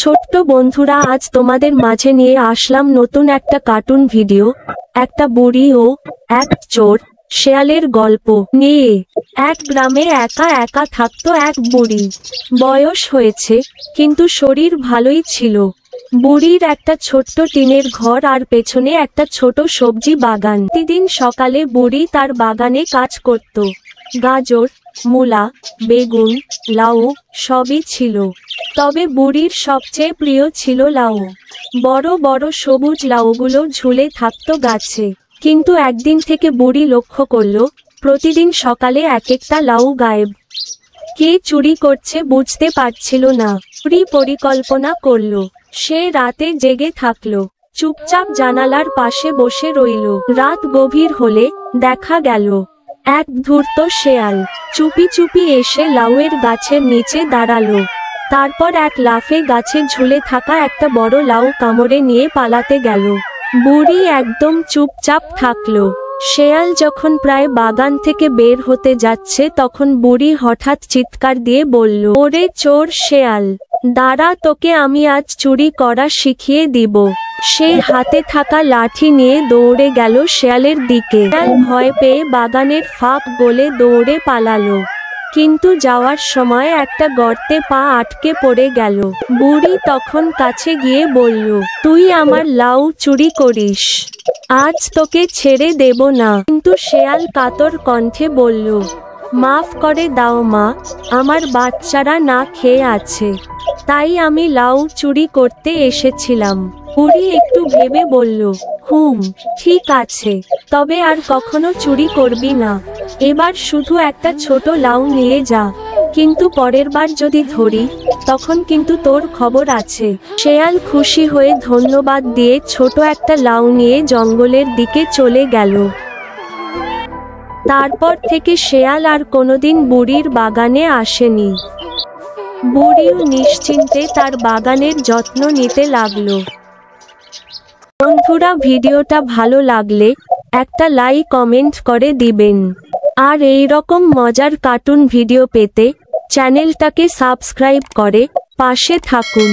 ছোট্ট বন্ধুরা, আজ তোমাদের মাঝে নিয়ে আসলাম নতুন একটা কার্টুন ভিডিও। একটা বুড়ি ও এক চোর শেয়ালের গল্প নিয়ে। এক গ্রামে একা একা থাকতো এক বুড়ি। বয়স হয়েছে, কিন্তু শরীর ভালোই ছিল। বুড়ির একটা ছোট্ট টিনের ঘর আর পেছনে একটা ছোট সবজি বাগান। প্রতিদিন সকালে বুড়ি তার বাগানে কাজ করত। গাজর, মূলা, বেগুন, লাউ সবই ছিল। তবে বুড়ির সবচেয়ে প্রিয় ছিল লাউ। বড় বড় সবুজ লাউগুলো ঝুলে থাকতো গাছে। কিন্তু একদিন থেকে বুড়ি লক্ষ্য করল, প্রতিদিন সকালে এক একটা লাউ গায়েব। কে চুরি করছে বুঝতে পারছিল না। বুড়ি পরিকল্পনা করল। সে রাতে জেগে থাকল, চুপচাপ জানালার পাশে বসে রইল। রাত গভীর হলে দেখা গেল এক ধূর্ত শেয়াল চুপি চুপি এসে লাউয়ের গাছের নিচে দাঁড়ালো। তারপর এক লাফে গাছে ঝুলে থাকা একটা বড় লাউ কামড়ে নিয়ে পালাতে গেল। বুড়ি একদম চুপচাপ থাকলো। শেয়াল যখন প্রায় বাগান থেকে বের হতে যাচ্ছে, তখন বুড়ি হঠাৎ চিৎকার দিয়ে বলল, ওরে চোর শেয়াল, দাঁড়া, তোকে আমি আজ চুরি করা শিখিয়ে দিব। সে হাতে থাকা লাঠি নিয়ে দৌড়ে গেল শেয়ালের দিকে। শেয়াল ভয় পেয়ে বাগানের ফাঁক গলে দৌড়ে পালালো। কিন্তু যাওয়ার সময় একটা গর্তে পা আটকে পড়ে গেল। বুড়ি তখন কাছে গিয়ে বলল, তুই আমার লাউ চুরি করিস, আজ তোকে ছেড়ে দেব না। কিন্তু শেয়াল কাতর কণ্ঠে বলল, মাফ করে দাও মা, আমার বাচ্চারা না খেয়ে আছে, তাই আমি লাউ চুরি করতে এসেছিলাম। বুড়ি একটু ভেবে বলল, ঠিক আছে, তবে আর কখনো চুরি করবি না। এবার শুধু একটা ছোট লাউ নিয়ে যা, কিন্তু পরের বার যদি ধরি, তখন কিন্তু তোর খবর আছে। শেয়াল খুশি হয়ে ধন্যবাদ দিয়ে ছোট একটা লাউ নিয়ে জঙ্গলের দিকে চলে গেল। তারপর থেকে শেয়াল আর কোনোদিন বুড়ির বাগানে আসেনি। বুড়িও নিশ্চিন্তে তার বাগানের যত্ন নিতে লাগলো। বন্ধুরা, ভিডিওটা ভালো লাগলে একটা লাইক কমেন্ট করে দিবেন। আর এই রকম মজার কার্টুন ভিডিও পেতে চ্যানেলটাকে সাবস্ক্রাইব করে পাশে থাকুন।